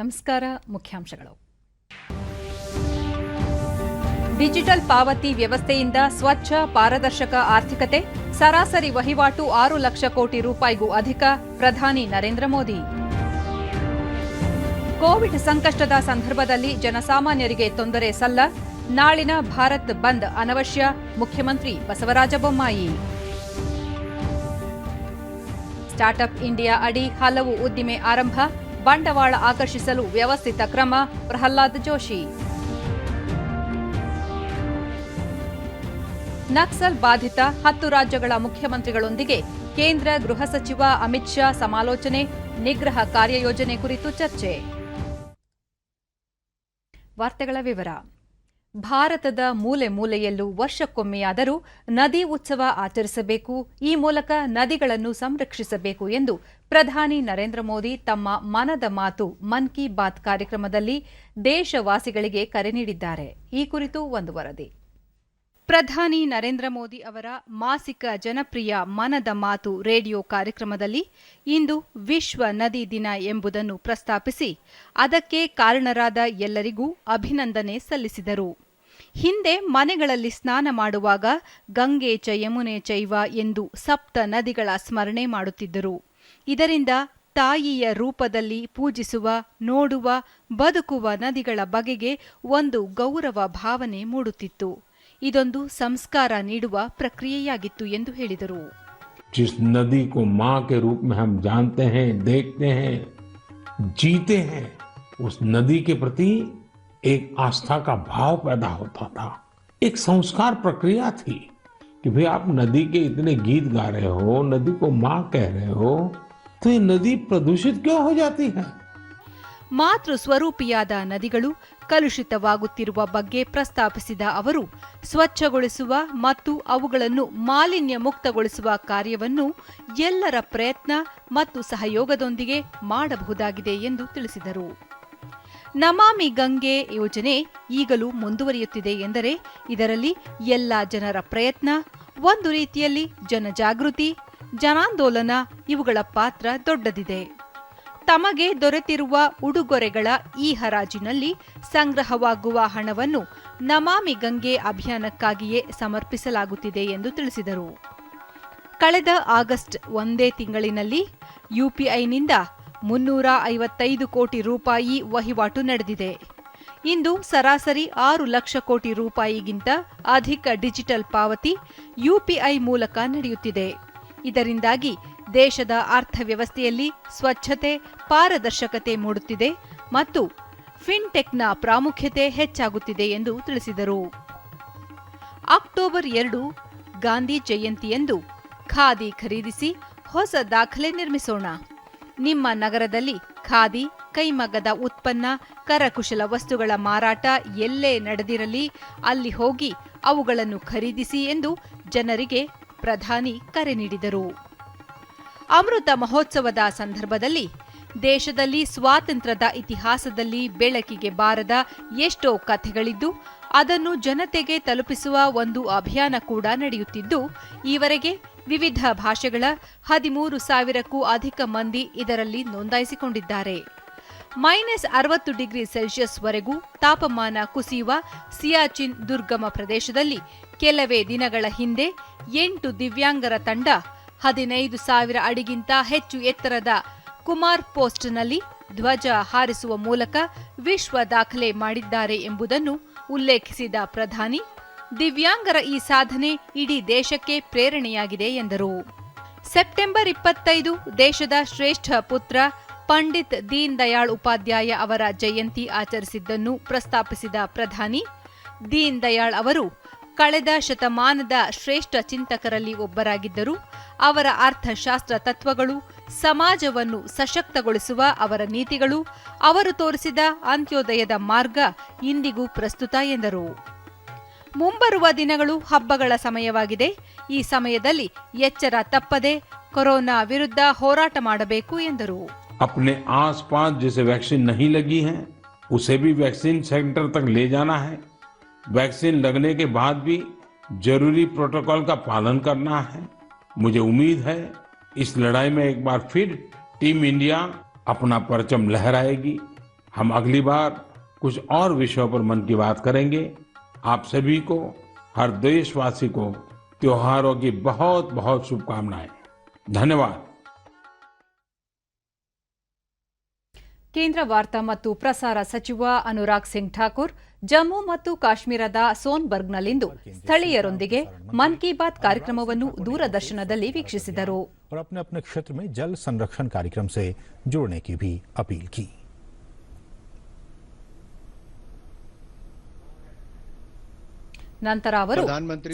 ನಮಸ್ಕಾರ. ಮುಖ್ಯಾಂಶಗಳು. ಡಿಜಿಟಲ್ ಪಾವತಿ ವ್ಯವಸ್ಥೆಯಿಂದ ಸ್ವಚ್ಛ ಪಾರದರ್ಶಕ ಆರ್ಥಿಕತೆ, ಸರಾಸರಿ ವಹಿವಾಟು 6 ಲಕ್ಷ ಕೋಟಿ ರೂಪಾಯಿಗೂ ಅಧಿಕ, ಪ್ರಧಾನಿ ನರೇಂದ್ರ ಮೋದಿ. ಕೋವಿಡ್ ಸಂಕಷ್ಟದ ಸಂದರ್ಭದಲ್ಲಿ ಜನಸಾಮಾನ್ಯರಿಗೆ ತೊಂದರೆ ಸಲ್ಲ, ನಾಳಿನ ಭಾರತ್ ಬಂದ್ ಅನವಶ್ಯ, ಮುಖ್ಯಮಂತ್ರಿ ಬಸವರಾಜ ಬೊಮ್ಮಾಯಿ. ಸ್ಟಾರ್ಟ್ಅಪ್ ಇಂಡಿಯಾ ಅಡಿ ಹಲವು ಉದ್ದಿಮೆ ಆರಂಭ, ಬಂಡವಾಳ ಆಕರ್ಷಿಸಲು ವ್ಯವಸ್ಥಿತ ಕ್ರಮ, ಪ್ರಹ್ಲಾದ್ ಜೋಶಿ. ನಕ್ಸಲ್ ಬಾಧಿತ 10 ರಾಜ್ಯಗಳ ಮುಖ್ಯಮಂತ್ರಿಗಳೊಂದಿಗೆ ಕೇಂದ್ರ ಗೃಹ ಸಚಿವ ಅಮಿತ್ ಶಾ ಸಮಾಲೋಚನೆ, ನಿಗ್ರಹ ಕಾರ್ಯಯೋಜನೆ ಕುರಿತು ಚರ್ಚೆ. ವಾರ್ತೆಗಳ ವಿವರ. ಭಾರತದ ಮೂಲೆ ಮೂಲೆಯಲ್ಲೂ ವರ್ಷಕ್ಕೊಮ್ಮೆಯಾದರೂ ನದಿ ಉತ್ಸವ ಆಚರಿಸಬೇಕು, ಈ ಮೂಲಕ ನದಿಗಳನ್ನು ಸಂರಕ್ಷಿಸಬೇಕು ಎಂದು ಪ್ರಧಾನಿ ನರೇಂದ್ರ ಮೋದಿ ತಮ್ಮ ಮನದ ಮಾತು ಮನ್ ಕಿ ಬಾತ್ ಕಾರ್ಯಕ್ರಮದಲ್ಲಿ ದೇಶವಾಸಿಗಳಿಗೆ ಕರೆ ನೀಡಿದ್ದಾರೆ. ಈ ಕುರಿತು ಒಂದು ವರದಿ. ಪ್ರಧಾನಿ ನರೇಂದ್ರ ಮೋದಿ ಅವರ ಮಾಸಿಕ ಜನಪ್ರಿಯ ಮನದ ಮಾತು ರೇಡಿಯೋ ಕಾರ್ಯಕ್ರಮದಲ್ಲಿ ಇಂದು ವಿಶ್ವ ನದಿ ದಿನ ಎಂಬುದನ್ನು ಪ್ರಸ್ತಾಪಿಸಿ ಅದಕ್ಕೆ ಕಾರಣರಾದ ಎಲ್ಲರಿಗೂ ಅಭಿನಂದನೆ ಸಲ್ಲಿಸಿದರು. ಹಿಂದೆ ಮನೆಗಳಲ್ಲಿ ಸ್ನಾನ ಮಾಡುವಾಗ ಗಂಗೆ ಚ ಯಮುನೆ ಚೈವ ಎಂದು ಸಪ್ತ ನದಿಗಳ ಸ್ಮರಣೆ ಮಾಡುತ್ತಿದ್ದರು. ಇದರಿಂದ ತಾಯಿಯ ರೂಪದಲ್ಲಿ ಪೂಜಿಸುವ, ನೋಡುವ, ಬದುಕುವ ನದಿಗಳ ಬಗೆಗೆ ಒಂದು ಗೌರವ ಭಾವನೆ ಮೂಡುತ್ತಿತ್ತು. ಇದೊಂದು ಸಂಸ್ಕಾರ ನೀಡುವ ಪ್ರಕ್ರಿಯೆಯಾಗಿತ್ತು ಎಂದು ಹೇಳಿದರು. जिस नदी को मां के रूप में हम जानते हैं, देखते हैं, जीते हैं, उस नदी के प्रति एक आस्था का भाव पैदा होता था. एक संस्कार प्रक्रिया थी कि भाई आप नदी के इतने गीत गा रहे हो, नदी को मां कह रहे हो, तो ये नदी प्रदूषित क्यों हो जाती है? ಮಾತೃ ಸ್ವರೂಪಿಯಾದ ನದಿಗಳು ಕಲುಷಿತವಾಗುತ್ತಿರುವ ಬಗ್ಗೆ ಪ್ರಸ್ತಾಪಿಸಿದ ಅವರು, ಸ್ವಚ್ಛಗೊಳಿಸುವ ಮತ್ತು ಅವುಗಳನ್ನು ಮಾಲಿನ್ಯ ಮುಕ್ತಗೊಳಿಸುವ ಕಾರ್ಯವನ್ನು ಎಲ್ಲರ ಪ್ರಯತ್ನ ಮತ್ತು ಸಹಯೋಗದೊಂದಿಗೆ ಮಾಡಬಹುದಾಗಿದೆ ಎಂದು ತಿಳಿಸಿದರು. ನಮಾಮಿ ಗಂಗೆ ಯೋಜನೆ ಈಗಲೂ ಮುಂದುವರಿಯುತ್ತಿದೆ ಎಂದರೆ ಇದರಲ್ಲಿ ಎಲ್ಲ ಜನರ ಪ್ರಯತ್ನ, ಒಂದು ರೀತಿಯಲ್ಲಿ ಜನಜಾಗೃತಿ, ಜನಾಂದೋಲನ ಇವುಗಳ ಪಾತ್ರ ದೊಡ್ಡದಿದೆ. ತಮಗೆ ದೊರೆತಿರುವ ಉಡುಗೊರೆಗಳ ಈ ಹರಾಜಿನಲ್ಲಿ ಸಂಗ್ರಹವಾಗುವ ಹಣವನ್ನು ನಮಾಮಿ ಗಂಗೆ ಅಭಿಯಾನಕ್ಕಾಗಿಯೇ ಸಮರ್ಪಿಸಲಾಗುತ್ತಿದೆ ಎಂದು ತಿಳಿಸಿದರು. ಕಳೆದ ಆಗಸ್ಟ್ ಒಂದೇ ತಿಂಗಳಿನಲ್ಲಿ ಯುಪಿಐನಿಂದ 355 ಕೋಟಿ ರೂಪಾಯಿ ವಹಿವಾಟು ನಡೆದಿದೆ. ಇಂದು ಸರಾಸರಿ 6 ಲಕ್ಷ ಕೋಟಿ ರೂಪಾಯಿಗಿಂತ ಅಧಿಕ ಡಿಜಿಟಲ್ ಪಾವತಿ ಯುಪಿಐ ಮೂಲಕ ನಡೆಯುತ್ತಿದೆ. ಇದರಿಂದಾಗಿ ದೇಶದ ಅರ್ಥವ್ಯವಸ್ಥೆಯಲ್ಲಿ ಸ್ವಚ್ಛತೆ, ಪಾರದರ್ಶಕತೆ ಮೂಡುತ್ತಿದೆ ಮತ್ತು ಫಿನ್ಟೆಕ್ನ ಪ್ರಾಮುಖ್ಯತೆ ಹೆಚ್ಚಾಗುತ್ತಿದೆ ಎಂದು ತಿಳಿಸಿದರು. ಅಕ್ಟೋಬರ್ 2 ಗಾಂಧಿ ಜಯಂತಿಯಂದು ಖಾದಿ ಖರೀದಿಸಿ ಹೊಸ ದಾಖಲೆ ನಿರ್ಮಿಸೋಣ. ನಿಮ್ಮ ನಗರದಲ್ಲಿ ಖಾದಿ, ಕೈಮಗ್ಗದ ಉತ್ಪನ್ನ, ಕರಕುಶಲ ವಸ್ತುಗಳ ಮಾರಾಟ ಎಲ್ಲೇ ನಡೆದಿರಲಿ ಅಲ್ಲಿ ಹೋಗಿ ಅವುಗಳನ್ನು ಖರೀದಿಸಿ ಎಂದು ಜನರಿಗೆ ಪ್ರಧಾನಿ ಕರೆ ನೀಡಿದರು. ಅಮೃತ ಮಹೋತ್ಸವದ ಸಂದರ್ಭದಲ್ಲಿ ದೇಶದಲ್ಲಿ ಸ್ವಾತಂತ್ರ್ಯದ ಇತಿಹಾಸದಲ್ಲಿ ಬೆಳಕಿಗೆ ಬಾರದ ಎಷ್ಟೋ ಕಥೆಗಳಿದ್ದು ಅದನ್ನು ಜನತೆಗೆ ತಲುಪಿಸುವ ಒಂದು ಅಭಿಯಾನ ಕೂಡ ನಡೆಯುತ್ತಿದ್ದು, ಈವರೆಗೆ ವಿವಿಧ ಭಾಷೆಗಳ 13,000ಕ್ಕೂ ಅಧಿಕ ಮಂದಿ ಇದರಲ್ಲಿ ನೋಂದಾಯಿಸಿಕೊಂಡಿದ್ದಾರೆ. -60 ಡಿಗ್ರಿ ಸೆಲ್ಸಿಯಸ್ವರೆಗೂ ತಾಪಮಾನ ಕುಸಿಯುವ ಸಿಯಾಚಿನ್ ದುರ್ಗಮ ಪ್ರದೇಶದಲ್ಲಿ ಕೆಲವೇ ದಿನಗಳ ಹಿಂದೆ 8 ದಿವ್ಯಾಂಗರ ತಂಡ 15,000 ಅಡಿಗಿಂತ ಹೆಚ್ಚು ಎತ್ತರದ ಕುಮಾರ್ ಪೋಸ್ಟ್ನಲ್ಲಿ ಧ್ವಜ ಹಾರಿಸುವ ಮೂಲಕ ವಿಶ್ವ ದಾಖಲೆ ಮಾಡಿದ್ದಾರೆ ಎಂಬುದನ್ನು ಉಲ್ಲೇಖಿಸಿದ ಪ್ರಧಾನಿ, ದಿವ್ಯಾಂಗರ ಈ ಸಾಧನೆ ಇಡೀ ದೇಶಕ್ಕೆ ಪ್ರೇರಣೆಯಾಗಿದೆ ಎಂದರು. ಸೆಪ್ಟೆಂಬರ್ 25 ದೇಶದ ಶ್ರೇಷ್ಠ ಪುತ್ರ ಪಂಡಿತ್ ದೀನ್ ದಯಾಳ್ ಉಪಾಧ್ಯಾಯ ಅವರ ಜಯಂತಿ ಆಚರಿಸಿದ್ದನ್ನು ಪ್ರಸ್ತಾಪಿಸಿದ ಪ್ರಧಾನಿ, ದೀನ್ ದಯಾಳ್ ಅವರು ಕಳೆದ ಶತಮಾನದ ಶ್ರೇಷ್ಠ ಚಿಂತಕರಲ್ಲಿ ಒಬ್ಬರಾಗಿದ್ದರು. ಅವರ ಅರ್ಥಶಾಸ್ತ್ರ ತತ್ವಗಳು, ಸಮಾಜವನ್ನು ಸಶಕ್ತಗೊಳಿಸುವ ಅವರ ನೀತಿಗಳು, ಅವರು ತೋರಿಸಿದ ಅಂತ್ಯೋದಯದ ಮಾರ್ಗ ಇಂದಿಗೂ ಪ್ರಸ್ತುತ ಎಂದರು. ಮುಂಬರುವ ದಿನಗಳು ಹಬ್ಬಗಳ ಸಮಯವಾಗಿದೆ. ಈ ಸಮಯದಲ್ಲಿ ಎಚ್ಚರ ತಪ್ಪದೆ ಕೊರೋನಾ ವಿರುದ್ಧ ಹೋರಾಟ ಮಾಡಬೇಕು ಎಂದರು. अपने आसपास जिसे वैक्सीन नहीं लगी है उसे भी वैक्सीन सेंटर तक ले जाना है. वैक्सीन लगने के बाद भी जरूरी प्रोटोकॉल का पालन करना है. मुझे उम्मीद है इस लड़ाई में एक बार फिर टीम इंडिया अपना परचम लहराएगी. हम अगली बार कुछ और विषयों पर मन की बात करेंगे। आप सभी को, हर देशवासी को त्योहारों की बहुत बहुत शुभकामनाएं। धन्यवाद। ಕೇಂದ್ರ ವಾರ್ತಾ ಮತ್ತು ಪ್ರಸಾರ ಸಚಿವ ಅನುರಾಗ್ ಸಿಂಗ್ ಠಾಕೂರ್ ಜಮ್ಮು ಮತ್ತು ಕಾಶ್ಮೀರದ ಸೋನ್ಬರ್ಗ್ನಲ್ಲಿಂದು ಸ್ಥಳೀಯರೊಂದಿಗೆ ಮನ್ ಕಿ ಬಾತ್ ಕಾರ್ಯಕ್ರಮವನ್ನು ದೂರದರ್ಶನದಲ್ಲಿ ವೀಕ್ಷಿಸಿದರು. और अपने अपने क्षेत्र में जल संरक्षण कार्यक्रम से जुड़ने की भी अपील की. ನಂತರ ಅವರು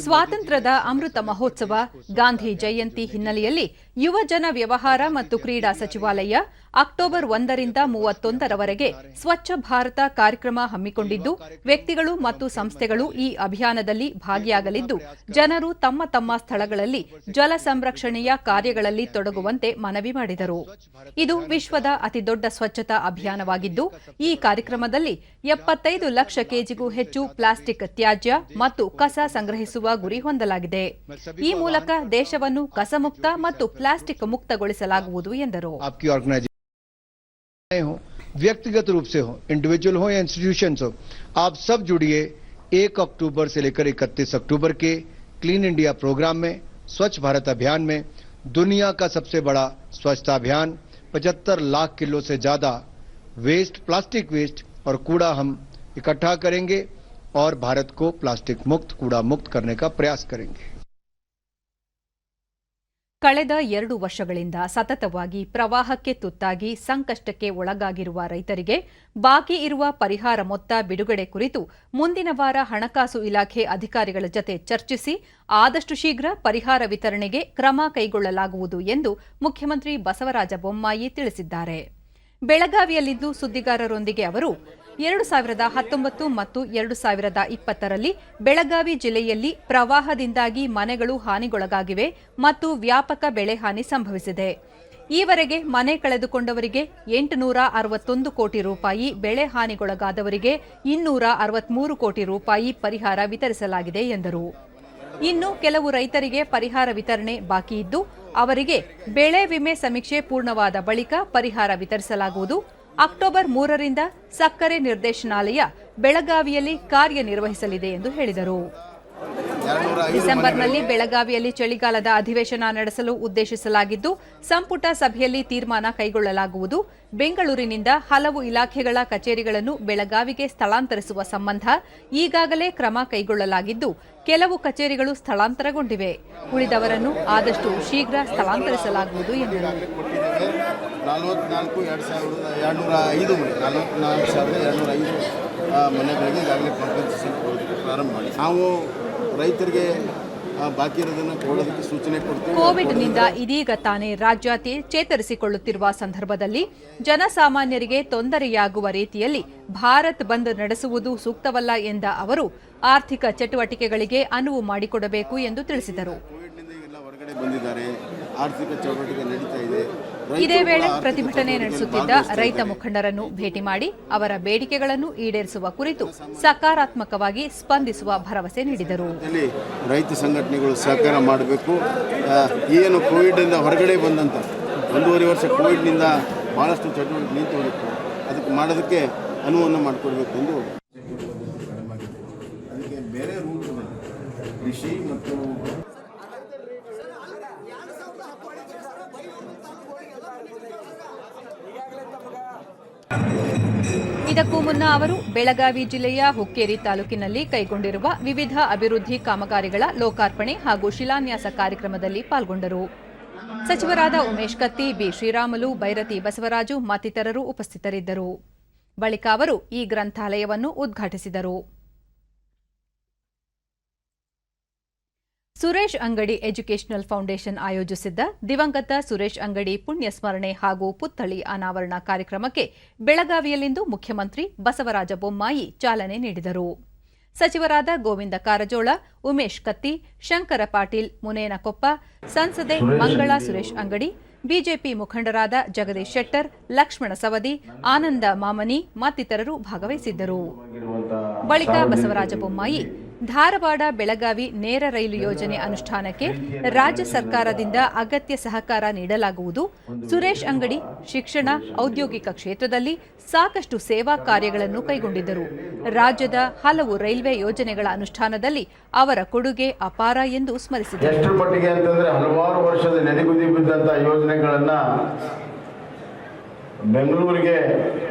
ಸ್ವಾತಂತ್ರ್ಯದ ಅಮೃತ ಮಹೋತ್ಸವ, ಗಾಂಧಿ ಜಯಂತಿ ಹಿನ್ನೆಲೆಯಲ್ಲಿ ಯುವಜನ ವ್ಯವಹಾರ ಮತ್ತು ಕ್ರೀಡಾ ಸಚಿವಾಲಯ ಅಕ್ಟೋಬರ್ 1ರಿಂದ 31ರವರೆಗೆ ಸ್ವಚ್ಛ ಭಾರತ ಕಾರ್ಯಕ್ರಮ ಹಮ್ಮಿಕೊಂಡಿದ್ದು, ವ್ಯಕ್ತಿಗಳು ಮತ್ತು ಸಂಸ್ಥೆಗಳು ಈ ಅಭಿಯಾನದಲ್ಲಿ ಭಾಗಿಯಾಗಲಿದ್ದು, ಜನರು ತಮ್ಮ ತಮ್ಮ ಸ್ಥಳಗಳಲ್ಲಿ ಜಲ ಸಂರಕ್ಷಣೆಯ ಕಾರ್ಯಗಳಲ್ಲಿ ತೊಡಗುವಂತೆ ಮನವಿ ಮಾಡಿದರು. ಇದು ವಿಶ್ವದ ಅತಿದೊಡ್ಡ ಸ್ವಚ್ಛತಾ ಅಭಿಯಾನವಾಗಿದ್ದು, ಈ ಕಾರ್ಯಕ್ರಮದಲ್ಲಿ 75 ಲಕ್ಷ ಕೆಜಿಗೂ ಹೆಚ್ಚು ಪ್ಲಾಸ್ಟಿಕ್ ತ್ಯಾಜ್ಯ ಮತ್ತು ಕಸ ಸಂಗ್ರಹಿಸುವ ಗುರಿ ಹೊಂದಲಾಗಿದೆ. ಈ ಮೂಲಕ ದೇಶವನ್ನು ಕಸಮುಕ್ತ ಮತ್ತು ಪ್ಲಾಸ್ಟಿಕ್ ಮುಕ್ತಗೊಳಿಸಲಾಗುವುದು ಎಂದರು. व्यक्तिगत रूप से हो, इंडिविजुअल हो या इंस्टीट्यूशंस हो, आप सब जुड़िए 1 अक्टूबर से लेकर 31 अक्टूबर के क्लीन इंडिया प्रोग्राम में, स्वच्छ भारत अभियान में। दुनिया का सबसे बड़ा स्वच्छता अभियान, 75 लाख किलो से ज्यादा वेस्ट, प्लास्टिक वेस्ट और कूड़ा हम इकट्ठा करेंगे और भारत को प्लास्टिक मुक्त, कूड़ा मुक्त करने का प्रयास करेंगे. ಕಳೆದ 2 ವರ್ಷಗಳಿಂದ ಸತತವಾಗಿ ಪ್ರವಾಹಕ್ಕೆ ತುತ್ತಾಗಿ ಸಂಕಷ್ಟಕ್ಕೆ ಒಳಗಾಗಿರುವ ರೈತರಿಗೆ ಬಾಕಿ ಇರುವ ಪರಿಹಾರ ಮೊತ್ತ ಬಿಡುಗಡೆ ಕುರಿತು ಮುಂದಿನ ವಾರ ಹಣಕಾಸು ಇಲಾಖೆ ಅಧಿಕಾರಿಗಳ ಜತೆ ಚರ್ಚಿಸಿ ಆದಷ್ಟು ಶೀಘ್ರ ಪರಿಹಾರ ವಿತರಣೆಗೆ ಕ್ರಮ ಕೈಗೊಳ್ಳಲಾಗುವುದು ಎಂದು ಮುಖ್ಯಮಂತ್ರಿ ಬಸವರಾಜ ಬೊಮ್ಮಾಯಿ ತಿಳಿಸಿದ್ದಾರೆ. ಬೆಳಗಾವಿಯಲ್ಲಿಂದು ಸುದ್ದಿಗಾರರೊಂದಿಗೆ ಅವರು 2019 ಮತ್ತು 2020ರಲ್ಲಿ ಬೆಳಗಾವಿ ಜಿಲ್ಲೆಯಲ್ಲಿ ಪ್ರವಾಹದಿಂದಾಗಿ ಮನೆಗಳು ಹಾನಿಗೊಳಗಾಗಿವೆ ಮತ್ತು ವ್ಯಾಪಕ ಬೆಳೆ ಹಾನಿ ಸಂಭವಿಸಿದೆ. ಈವರೆಗೆ ಮನೆ ಕಳೆದುಕೊಂಡವರಿಗೆ 861 ಕೋಟಿ ರೂಪಾಯಿ, ಬೆಳೆ ಹಾನಿಗೊಳಗಾದವರಿಗೆ 263 ಕೋಟಿ ರೂಪಾಯಿ ಪರಿಹಾರ ವಿತರಿಸಲಾಗಿದೆ ಎಂದರು. ಇನ್ನು ಕೆಲವು ರೈತರಿಗೆ ಪರಿಹಾರ ವಿತರಣೆ ಬಾಕಿ ಇದ್ದು, ಅವರಿಗೆ ಬೆಳೆ ವಿಮೆ ಸಮೀಕ್ಷೆ ಪೂರ್ಣವಾದ ಬಳಿಕ ಪರಿಹಾರ ವಿತರಿಸಲಾಗುವುದು. ಅಕ್ಟೋಬರ್ 3ರಿಂದ ಸಕ್ಕರೆ ನಿರ್ದೇಶನಾಲಯ ಬೆಳಗಾವಿಯಲ್ಲಿ ಕಾರ್ಯನಿರ್ವಹಿಸಲಿದೆ ಎಂದು ಹೇಳಿದರು. ಡಿಸೆಂಬರ್ನಲ್ಲಿ ಬೆಳಗಾವಿಯಲ್ಲಿ ಚಳಿಗಾಲದ ಅಧಿವೇಶನ ನಡೆಸಲು ಉದ್ದೇಶಿಸಲಾಗಿದ್ದು, ಸಂಪುಟ ಸಭೆಯಲ್ಲಿ ತೀರ್ಮಾನ ಕೈಗೊಳ್ಳಲಾಗುವುದು. ಬೆಂಗಳೂರಿನಿಂದ ಹಲವು ಇಲಾಖೆಗಳ ಕಚೇರಿಗಳನ್ನು ಬೆಳಗಾವಿಗೆ ಸ್ಥಳಾಂತರಿಸುವ ಸಂಬಂಧ ಈಗಾಗಲೇ ಕ್ರಮ ಕೈಗೊಳ್ಳಲಾಗಿದ್ದು, ಕೆಲವು ಕಚೇರಿಗಳು ಸ್ಥಳಾಂತರಗೊಂಡಿವೆ. ಉಳಿದವರನ್ನು ಆದಷ್ಟು ಶೀಘ್ರ ಸ್ಥಳಾಂತರಿಸಲಾಗುವುದು ಎಂದರು. 44,205 ಮನೆಗಳಿಗೆ ಈಗಾಗಲೇ ಕಾಂಪನ್ಸೇಷನ್ ಕೊಡೋದಕ್ಕೆ ಪ್ರಾರಂಭ ಮಾಡಿ ನಾವು ರೈತರಿಗೆ ಬಾಕಿ ಇರೋದನ್ನು ಕೊಡೋದಕ್ಕೆ ಸೂಚನೆ ಕೊಡ್ತೀವಿ. ಕೋವಿಡ್ನಿಂದ ಇದೀಗ ತಾನೇ ರಾಜ್ಯ ಚೇತರಿಸಿಕೊಳ್ಳುತ್ತಿರುವ ಸಂದರ್ಭದಲ್ಲಿ ಜನಸಾಮಾನ್ಯರಿಗೆ ತೊಂದರೆಯಾಗುವ ರೀತಿಯಲ್ಲಿ ಭಾರತ್ ಬಂದ್ ನಡೆಸುವುದು ಸೂಕ್ತವಲ್ಲ ಎಂದ ಅವರು ಆರ್ಥಿಕ ಚಟುವಟಿಕೆಗಳಿಗೆ ಅನುವು ಮಾಡಿಕೊಡಬೇಕು ಎಂದು ತಿಳಿಸಿದರು. ಕೋವಿಡ್ನಿಂದ ಈಗೆಲ್ಲ ಹೊರಗಡೆ ಬಂದಿದ್ದಾರೆ, ಆರ್ಥಿಕ ಚಟುವಟಿಕೆ ನಡೀತಾ ಇದೆ. ಇದೇ ವೇಳೆ ಪ್ರತಿಭಟನೆ ನಡೆಸುತ್ತಿದ್ದ ರೈತ ಮುಖಂಡರನ್ನು ಭೇಟಿ ಮಾಡಿ ಅವರ ಬೇಡಿಕೆಗಳನ್ನು ಈಡೇರಿಸುವ ಕುರಿತು ಸಕಾರಾತ್ಮಕವಾಗಿ ಸ್ಪಂದಿಸುವ ಭರವಸೆ ನೀಡಿದರು. ರೈತ ಸಂಘಟನೆಗಳು ಸಹಕಾರ ಮಾಡಬೇಕು. ಏನು ಕೋವಿಡ್ನಿಂದ ಹೊರಗಡೆ ಬಂದಂತ 1.5 ವರ್ಷ ಕೋವಿಡ್ನಿಂದ ಬಹಳಷ್ಟು ಚಟುವಟಿಕೆ ನಿಂತು ಹೋಗಿತ್ತು, ಅದಕ್ಕೆ ಮಾಡೋದಕ್ಕೆ ಅನುವನ್ನು ಮಾಡಿಕೊಡ್ಬೇಕು ಎಂದು ಅದಕ್ಕೆ ಬೇರೆ ರೂಟ್ ಕೃಷಿ ಮತ್ತು ಇದಕ್ಕೂ ಮುನ್ನ ಅವರು ಬೆಳಗಾವಿ ಜಿಲ್ಲೆಯ ಹುಕ್ಕೇರಿ ತಾಲೂಕಿನಲ್ಲಿ ಕೈಗೊಂಡಿರುವ ವಿವಿಧ ಅಭಿವೃದ್ಧಿ ಕಾಮಗಾರಿಗಳ ಲೋಕಾರ್ಪಣೆ ಹಾಗೂ ಶಿಲಾನ್ಯಾಸ ಕಾರ್ಯಕ್ರಮದಲ್ಲಿ ಪಾಲ್ಗೊಂಡರು. ಸಚಿವರಾದ ಉಮೇಶ್ ಕತ್ತಿ, ಬಿ ಶ್ರೀರಾಮುಲು, ಬೈರತಿ ಬಸವರಾಜು ಮತ್ತಿತರರು ಉಪಸ್ಥಿತರಿದ್ದರು. ಬಳಿಕ ಅವರು ಈ ಗ್ರಂಥಾಲಯವನ್ನು ಉದ್ಘಾಟಿಸಿದರು. ಸುರೇಶ್ ಅಂಗಡಿ ಎಜುಕೇಷನಲ್ ಫೌಂಡೇಶನ್ ಆಯೋಜಿಸಿದ್ದ ದಿವಂಗತ ಸುರೇಶ್ ಅಂಗಡಿ ಪುಣ್ಯಸ್ಮರಣೆ ಹಾಗೂ ಪುತ್ಥಳಿ ಅನಾವರಣ ಕಾರ್ಯಕ್ರಮಕ್ಕೆ ಬೆಳಗಾವಿಯಲ್ಲಿಂದು ಮುಖ್ಯಮಂತ್ರಿ ಬಸವರಾಜ ಬೊಮ್ಮಾಯಿ ಚಾಲನೆ ನೀಡಿದರು. ಸಚಿವರಾದ ಗೋವಿಂದ ಕಾರಜೋಳ, ಉಮೇಶ್ ಕತ್ತಿ, ಶಂಕರ ಪಾಟೀಲ್ ಮುನೇನಕೊಪ್ಪ, ಸಂಸದೆ ಮಂಗಳಾ ಸುರೇಶ್ ಅಂಗಡಿ, ಬಿಜೆಪಿ ಮುಖಂಡರಾದ ಜಗದೀಶ್ ಶೆಟ್ಟರ್, ಲಕ್ಷ್ಮಣ ಸವದಿ, ಆನಂದ ಮಾಮನಿ ಮತ್ತಿತರರು ಭಾಗವಹಿಸಿದ್ದರು. ಬಳಿಕ ಬಸವರಾಜ ಬೊಮ್ಮಾಯಿ ಧಾರವಾಡ ಬೆಳಗಾವಿ ನೇರ ರೈಲು ಯೋಜನೆ ಅನುಷ್ಠಾನಕ್ಕೆ ರಾಜ್ಯ ಸರ್ಕಾರದಿಂದ ಅಗತ್ಯ ಸಹಕಾರ ನೀಡಲಾಗುವುದು. ಸುರೇಶ್ ಅಂಗಡಿ ಶಿಕ್ಷಣ, ಔದ್ಯೋಗಿಕ ಕ್ಷೇತ್ರದಲ್ಲಿ ಸಾಕಷ್ಟು ಸೇವಾ ಕಾರ್ಯಗಳನ್ನು ಕೈಗೊಂಡಿದ್ದರು. ರಾಜ್ಯದ ಹಲವು ರೈಲ್ವೆ ಯೋಜನೆಗಳ ಅನುಷ್ಠಾನದಲ್ಲಿ ಅವರ ಕೊಡುಗೆ ಅಪಾರ ಎಂದು ಸ್ಮರಿಸಿದರು. ಎಷ್ಟರ ಮಟ್ಟಿಗೆ ಅಂತಂದ್ರೆ ಹಲವಾರು ವರ್ಷದ ನೆನೆಗುದಿ ಬಿದ್ದಂತಹ ಯೋಜನೆಗಳನ್ನ ಬೆಂಗಳೂರಿಗೆ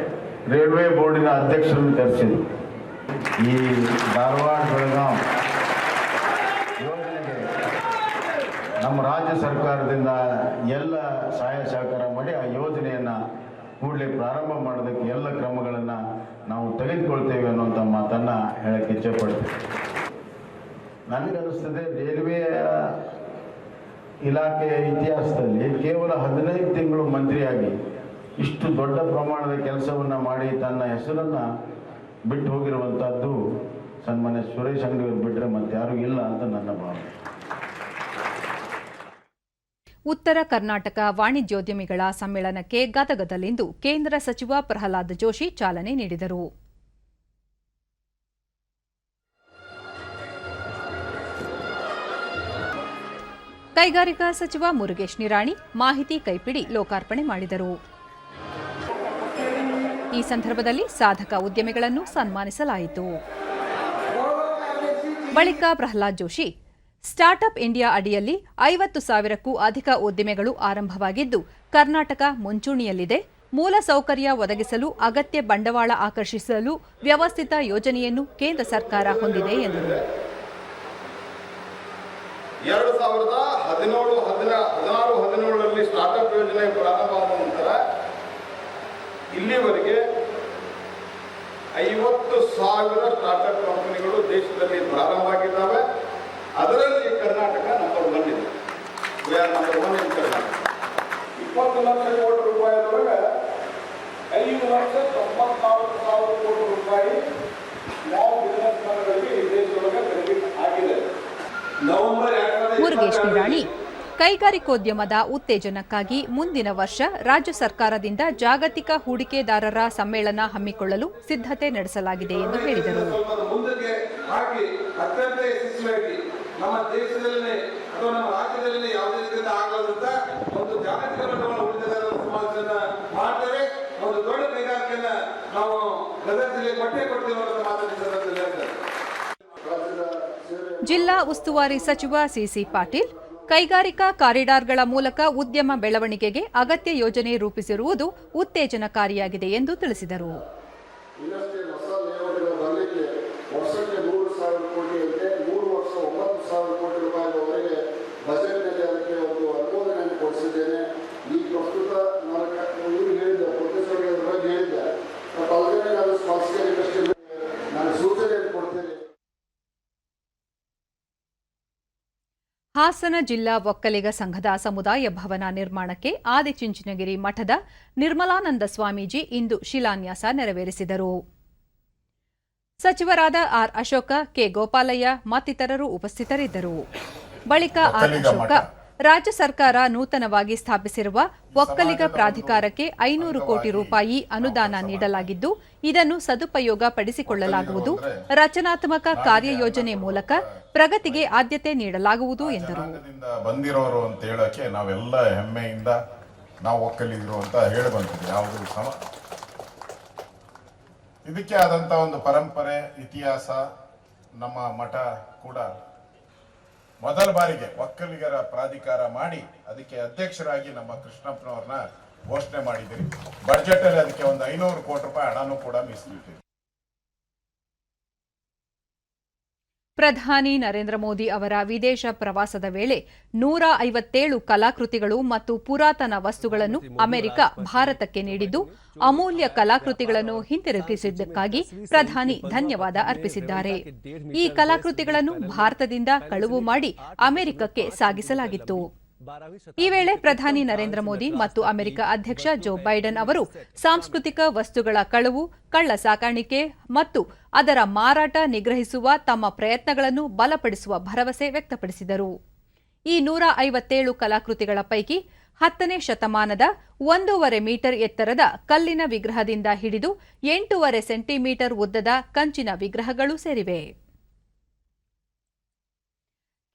ರೈಲ್ವೆ ಬೋರ್ಡಿನ ಅಧ್ಯಕ್ಷರನ್ನು ಕರೆಸಿದರು. ಈ ಧಾರವಾಡ ಬೆಳಗಾವಿ ಯೋಜನೆಗೆ ನಮ್ಮ ರಾಜ್ಯ ಸರ್ಕಾರದಿಂದ ಎಲ್ಲ ಸಹಾಯ ಸಹಕಾರ ಮಾಡಿ ಆ ಯೋಜನೆಯನ್ನು ಕೂಡಲೇ ಪ್ರಾರಂಭ ಮಾಡೋದಕ್ಕೆ ಎಲ್ಲ ಕ್ರಮಗಳನ್ನು ನಾವು ತೆಗೆದುಕೊಳ್ತೇವೆ ಅನ್ನುವಂಥ ಮಾತನ್ನು ಹೇಳಕ್ಕೆ ಇಚ್ಛೆಪಡ್ತೇವೆ. ನನಗನ್ನಿಸ್ತದೆ ರೈಲ್ವೆ ಇಲಾಖೆಯ ಇತಿಹಾಸದಲ್ಲಿ ಕೇವಲ 15 ತಿಂಗಳು ಮಂತ್ರಿಯಾಗಿ ಇಷ್ಟು ದೊಡ್ಡ ಪ್ರಮಾಣದ ಕೆಲಸವನ್ನು ಮಾಡಿ ತನ್ನ ಹೆಸರನ್ನು ಬಿಟ್ಟು ಹೋಗಿರುವಂಥದ್ದು ಸನ್ಮಾನ್ಯ ಸುರೇಶ್ ಅಂಗಡಿಯವರು ಬಿಟ್ಟರೆ ಮತ್ತಾರೂ ಇಲ್ಲ ಅಂತ ನನ್ನ ಭಾವನೆ. ಉತ್ತರ ಕರ್ನಾಟಕ ವಾಣಿಜ್ಯೋದ್ಯಮಿಗಳ ಸಮ್ಮೇಳನಕ್ಕೆ ಗದಗದಲ್ಲಿಂದು ಕೇಂದ್ರ ಸಚಿವ ಪ್ರಹ್ಲಾದ್ ಜೋಶಿ ಚಾಲನೆ ನೀಡಿದರು. ಕೈಗಾರಿಕಾ ಸಚಿವ ಮುರುಗೇಶ್ ನಿರಾಣಿ ಮಾಹಿತಿ ಕೈಪಿಡಿ ಲೋಕಾರ್ಪಣೆ ಮಾಡಿದರು. ಈ ಸಂದರ್ಭದಲ್ಲಿ ಸಾಧಕ ಉದ್ಯಮಿಗಳನ್ನು ಸನ್ಮಾನಿಸಲಾಯಿತು. ಬಳಿಕ ಪ್ರಹ್ಲಾದ್ ಜೋಶಿ, ಸ್ಟಾರ್ಟ್ಅಪ್ ಇಂಡಿಯಾ ಅಡಿಯಲ್ಲಿ 50,000ಕ್ಕೂ ಅಧಿಕ ಉದ್ದಿಮೆಗಳು ಆರಂಭವಾಗಿದ್ದು ಕರ್ನಾಟಕ ಮುಂಚೂಣಿಯಲ್ಲಿದೆ. ಮೂಲಸೌಕರ್ಯ ಒದಗಿಸಲು ಅಗತ್ಯ ಬಂಡವಾಳ ಆಕರ್ಷಿಸಲು ವ್ಯವಸ್ಥಿತ ಯೋಜನೆಯನ್ನು ಕೇಂದ್ರ ಸರ್ಕಾರ ಹೊಂದಿದೆ ಎಂದರು. 2016-17ರಲ್ಲಿ ಸ್ಟಾರ್ಟ್ಅಪ್ ಯೋಜನೆ ಪ್ರಾರಂಭವಾದ ನಂತರ ಇಲ್ಲಿವರೆಗೆ 50,000 ಸ್ಟಾರ್ಟ್ಅಪ್ ಕಂಪನಿಗಳು ದೇಶದಲ್ಲಿ ಪ್ರಾರಂಭ ಆಗಿದ್ದಾವೆ. ಅದರಲ್ಲಿ ಕರ್ನಾಟಕ ನಂಬರ್ 1 ಇದೆ. ನಂಬರ್ 1 ಇನ್ ಕರ್ನಾಟಕ. 20 ಲಕ್ಷ ಕೋಟಿ ರೂಪಾಯಿದೊಳಗೆ 5,94,000 ಕೋಟಿ ರೂಪಾಯಿ ಸ್ಮಾಲ್ ಬಿಸಿನೆಸ್ ಫಂಡ್ಗಳಿಗೆ ಈ ದೇಶದೊಳಗೆ ಕ್ರೆಡಿಟ್ ಆಗಿದೆ. ಮುರುಗೇಶ್ ನಿರಾಣಿ, ಕೈಗಾರಿಕೋದ್ಯಮದ ಉತ್ತೇಜನಕ್ಕಾಗಿ ಮುಂದಿನ ವರ್ಷ ರಾಜ್ಯ ಸರ್ಕಾರದಿಂದ ಜಾಗತಿಕ ಹೂಡಿಕೆದಾರರ ಸಮ್ಮೇಳನ ಹಮ್ಮಿಕೊಳ್ಳಲು ಸಿದ್ಧತೆ ನಡೆಸಲಾಗಿದೆ ಎಂದು ಹೇಳಿದರು. ಮುಂದಕ್ಕೆ ಹಾಕಿ ಅತ್ಯಂತ ಯಶಸ್ವಿಯಾಗಿ ನಮ್ಮ ದೇಶದಲ್ಲಿ ಅಥವಾ ನಮ್ಮ ರಾಜ್ಯದಲ್ಲಿ ಯಾವುದೇ ರೀತಿಯಿಂದ ಆಗದಂತ ಒಂದು ಜಾಗತಿಕ ಬಂಡವಾಳ ಹೂಡಿಕೆದಾರರ ಸಮಾವೇಶನ ಮಾಡ್ತೇವೆ. ಒಂದು ದೊಡ್ಡ ಕೈಗಾರಿಕೆಯನ್ನ ನಾವು ಗದಗ ಜಿಲ್ಲೆಗೆ ಕೊಡ್ತೇವೆ ಅಂತ ಮಾತನಾಡಿದ್ದಾರೆ. ಜಿಲ್ಲಾ ಉಸ್ತುವಾರಿ ಸಚಿವ ಸಿಸಿ ಪಾಟೀಲ್, ಕೈಗಾರಿಕಾ ಕಾರಿಡಾರ್ಗಳ ಮೂಲಕ ಉದ್ಯಮ ಬೆಳವಣಿಗೆಗೆ ಅಗತ್ಯ ಯೋಜನೆ ರೂಪಿಸಿರುವುದು ಉತ್ತೇಜನಕಾರಿಯಾಗಿದೆ ಎಂದು ತಿಳಿಸಿದರು. ವರ್ಷಕ್ಕೆ 100,000 ಕೋಟಿಯಂತೆ 3 ವರ್ಷ 9,000 ಕೋಟಿ ರೂಪಾಯಿವರೆಗೆ ಬಜೆಟ್ನಲ್ಲಿ ಅದಕ್ಕೆ ಒಂದು ಅನುಮೋದನೆಯನ್ನು ಕೊಡಿಸಿದ್ದೇನೆ. ಈ ಪ್ರಸ್ತುತ ಇವರು ಹೇಳಿದ್ದೆ, ಪ್ರೊಫೆಸರ್ ಬಗ್ಗೆ ಹೇಳಿದ್ದೆ, ಬಟ್ ಅಲ್ಲದೆ ನಾನು ಸ್ಮಾಲ್ ಸ್ಕೇಲ್ ಇಂಡಸ್ಟ್ರಿ ನಾನು ಸೂಚನೆಯನ್ನು ಕೊಡ್ತೇನೆ. ಹಾಸನ ಜಿಲ್ಲಾ ಒಕ್ಕಲಿಗ ಸಂಘದ ಸಮುದಾಯ ಭವನ ನಿರ್ಮಾಣಕ್ಕೆ ಆದಿಚುಂಚನಗಿರಿ ಮಠದ ನಿರ್ಮಲಾನಂದ ಸ್ವಾಮೀಜಿ ಇಂದು ಶಿಲಾನ್ಯಾಸ ನೆರವೇರಿಸಿದರು. ಸಚಿವರಾದ ಆರ್ ಅಶೋಕ, ಕೆ ಗೋಪಾಲಯ್ಯ ಮತ್ತಿತರರು ಉಪಸ್ಥಿತರಿದ್ದರು. ಬಳಿಕ ಆರ್ ಅಶೋಕ, ರಾಜ್ಯ ಸರ್ಕಾರ ನೂತನವಾಗಿ ಸ್ಥಾಪಿಸಿರುವ ಒಕ್ಕಲಿಗ ಪ್ರಾಧಿಕಾರಕ್ಕೆ 500 ಕೋಟಿ ರೂಪಾಯಿ ಅನುದಾನ ನೀಡಲಾಗಿದ್ದು ಇದನ್ನು ಸದುಪಯೋಗ ಪಡಿಸಿಕೊಳ್ಳಲಾಗುವುದು. ರಚನಾತ್ಮಕ ಕಾರ್ಯಯೋಜನೆ ಮೂಲಕ ಪ್ರಗತಿಗೆ ಆದ್ಯತೆ ನೀಡಲಾಗುವುದು ಎಂದರು. ಬಂದಿರೋರು ಅಂತ ಹೇಳಕ್ಕೆ ನಾವೆಲ್ಲ ಹೆಮ್ಮೆಯಿಂದ ನಾವು ಒಕ್ಕಲಿಗರು ಅಂತ ಹೇಳಿ ಬಂದಿದ್ದೀವಿ. ಯಾವುದು ಇದಕ್ಕೆ ಆದಂತ ಒಂದು ಪರಂಪರೆ, ಇತಿಹಾಸ. ನಮ್ಮ ಮಠ ಕೂಡ ಮೊದಲ ಬಾರಿಗೆ ಒಕ್ಕಲಿಗರ ಪ್ರಾಧಿಕಾರ ಮಾಡಿ ಅದಕ್ಕೆ ಅಧ್ಯಕ್ಷರಾಗಿ ನಮ್ಮ ಕೃಷ್ಣಪ್ಪನವ್ರನ್ನ ಘೋಷಣೆ ಮಾಡಿದ್ದೀರಿ. ಬಜೆಟ್ ಅಲ್ಲಿ ಅದಕ್ಕೆ ಒಂದು 500 ಕೋಟಿ ರೂಪಾಯಿ ಹಣನೂ ಕೂಡ ಮೀಸಲಿಟ್ಟಿದೆ. ಪ್ರಧಾನಿ ನರೇಂದ್ರ ಮೋದಿ ಅವರ ವಿದೇಶ ಪ್ರವಾಸದ ವೇಳೆ 157 ಕಲಾಕೃತಿಗಳು ಮತ್ತು ಪುರಾತನ ವಸ್ತುಗಳನ್ನು ಅಮೆರಿಕ ಭಾರತಕ್ಕೆ ನೀಡಿದ್ದು ಅಮೂಲ್ಯ ಕಲಾಕೃತಿಗಳನ್ನು ಹಿಂತಿರುಗಿಸಿದ್ದಕ್ಕಾಗಿ ಪ್ರಧಾನಿ ಧನ್ಯವಾದ ಅರ್ಪಿಸಿದ್ದಾರೆ. ಈ ಕಲಾಕೃತಿಗಳನ್ನು ಭಾರತದಿಂದ ಕಳುವು ಮಾಡಿ ಅಮೆರಿಕಕ್ಕೆ ಸಾಗಿಸಲಾಗಿತ್ತು. ಈ ವೇಳೆ ಪ್ರಧಾನಿ ನರೇಂದ್ರ ಮೋದಿ ಮತ್ತು ಅಮೆರಿಕ ಅಧ್ಯಕ್ಷ ಜೋ ಬೈಡನ್ ಅವರು ಸಾಂಸ್ಕೃತಿಕ ವಸ್ತುಗಳ ಕಳವು, ಕಳ್ಳ ಸಾಕಾಣಿಕೆ ಮತ್ತು ಅದರ ಮಾರಾಟ ನಿಗ್ರಹಿಸುವ ತಮ್ಮ ಪ್ರಯತ್ನಗಳನ್ನು ಬಲಪಡಿಸುವ ಭರವಸೆ ವ್ಯಕ್ತಪಡಿಸಿದರು. ಈ 157 ಕಲಾಕೃತಿಗಳ ಪೈಕಿ 10ನೇ ಶತಮಾನದ 1.5 ಮೀಟರ್ ಎತ್ತರದ ಕಲ್ಲಿನ ವಿಗ್ರಹದಿಂದ ಹಿಡಿದು 8.5 ಸೆಂಟಿಮೀಟರ್ ಉದ್ದದ ಕಂಚಿನ ವಿಗ್ರಹಗಳು ಸೇರಿವೆ.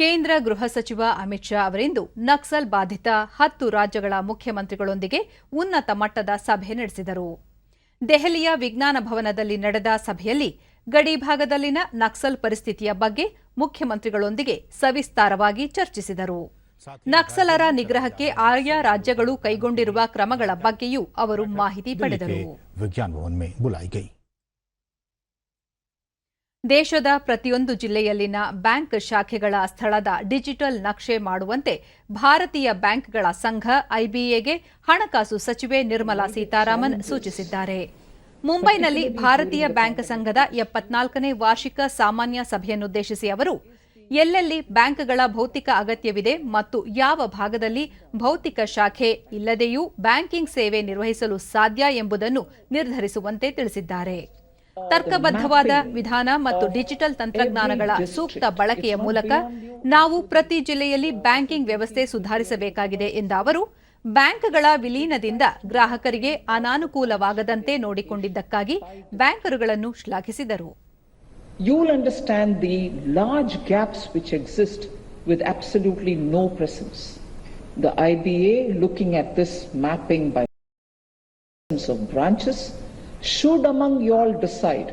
ಕೇಂದ್ರ ಗೃಹ ಸಚಿವ ಅಮಿತ್ ಶಾ ಅವರಿಂದು ನಕ್ಸಲ್ ಬಾಧಿತ 10 ರಾಜ್ಯಗಳ ಮುಖ್ಯಮಂತ್ರಿಗಳೊಂದಿಗೆ ಉನ್ನತ ಮಟ್ಟದ ಸಭೆ ನಡೆಸಿದರು. ದೆಹಲಿಯ ವಿಜ್ಞಾನ ಭವನದಲ್ಲಿ ನಡೆದ ಸಭೆಯಲ್ಲಿ ಗಡಿಭಾಗದಲ್ಲಿನ ನಕ್ಸಲ್ ಪರಿಸ್ಥಿತಿಯ ಬಗ್ಗೆ ಮುಖ್ಯಮಂತ್ರಿಗಳೊಂದಿಗೆ ಸವಿಸ್ತಾರವಾಗಿ ಚರ್ಚಿಸಿದರು. ನಕ್ಸಲರ ನಿಗ್ರಹಕ್ಕೆ ಆಯಾ ರಾಜ್ಯಗಳು ಕೈಗೊಂಡಿರುವ ಕ್ರಮಗಳ ಬಗ್ಗೆಯೂ ಅವರು ಮಾಹಿತಿ ಪಡೆದರು. ದೇಶದ ಪ್ರತಿಯೊಂದು ಜಿಲ್ಲೆಯಲ್ಲಿನ ಬ್ಯಾಂಕ್ ಶಾಖೆಗಳ ಸ್ಥಳದ ಡಿಜಿಟಲ್ ನಕ್ಷೆ ಮಾಡುವಂತೆ ಭಾರತೀಯ ಬ್ಯಾಂಕ್ಗಳ ಸಂಘ ಐಬಿಎಗೆ ಹಣಕಾಸು ಸಚಿವೆ ನಿರ್ಮಲಾ ಸೀತಾರಾಮನ್ ಸೂಚಿಸಿದ್ದಾರೆ. ಮುಂಬೈನಲ್ಲಿ ಭಾರತೀಯ ಬ್ಯಾಂಕ್ ಸಂಘದ 74ನೇ ವಾರ್ಷಿಕ ಸಾಮಾನ್ಯ ಸಭೆಯನ್ನುದ್ದೇಶಿಸಿ ಅವರು ಎಲ್ಲೆಲ್ಲಿ ಬ್ಯಾಂಕ್ಗಳ ಭೌತಿಕ ಅಗತ್ಯವಿದೆ ಮತ್ತು ಯಾವ ಭಾಗದಲ್ಲಿ ಭೌತಿಕ ಶಾಖೆ ಇಲ್ಲದೆಯೂ ಬ್ಯಾಂಕಿಂಗ್ ಸೇವೆ ನಿರ್ವಹಿಸಲು ಸಾಧ್ಯ ಎಂಬುದನ್ನು ನಿರ್ಧರಿಸುವಂತೆ ತಿಳಿಸಿದ್ದಾರೆ. ತರ್ಕಬದ್ಧವಾದ ವಿಧಾನ ಮತ್ತು ಡಿಜಿಟಲ್ ತಂತ್ರಜ್ಞಾನಗಳ ಸೂಕ್ತ ಬಳಕೆಯ ಮೂಲಕ ನಾವು ಪ್ರತಿ ಜಿಲ್ಲೆಯಲ್ಲಿ ಬ್ಯಾಂಕಿಂಗ್ ವ್ಯವಸ್ಥೆ ಸುಧಾರಿಸಬೇಕಾಗಿದೆ ಎಂದ ಅವರು ಬ್ಯಾಂಕ್ಗಳ ವಿಲೀನದಿಂದ ಗ್ರಾಹಕರಿಗೆ ಅನಾನುಕೂಲವಾಗದಂತೆ ನೋಡಿಕೊಂಡಿದ್ದಕ್ಕಾಗಿ ಬ್ಯಾಂಕರುಗಳನ್ನು ಶ್ಲಾಘಿಸಿದರು. You will understand the large gaps which exist with absolutely no presence. The IBA, looking at this mapping by of branches, should among you all decide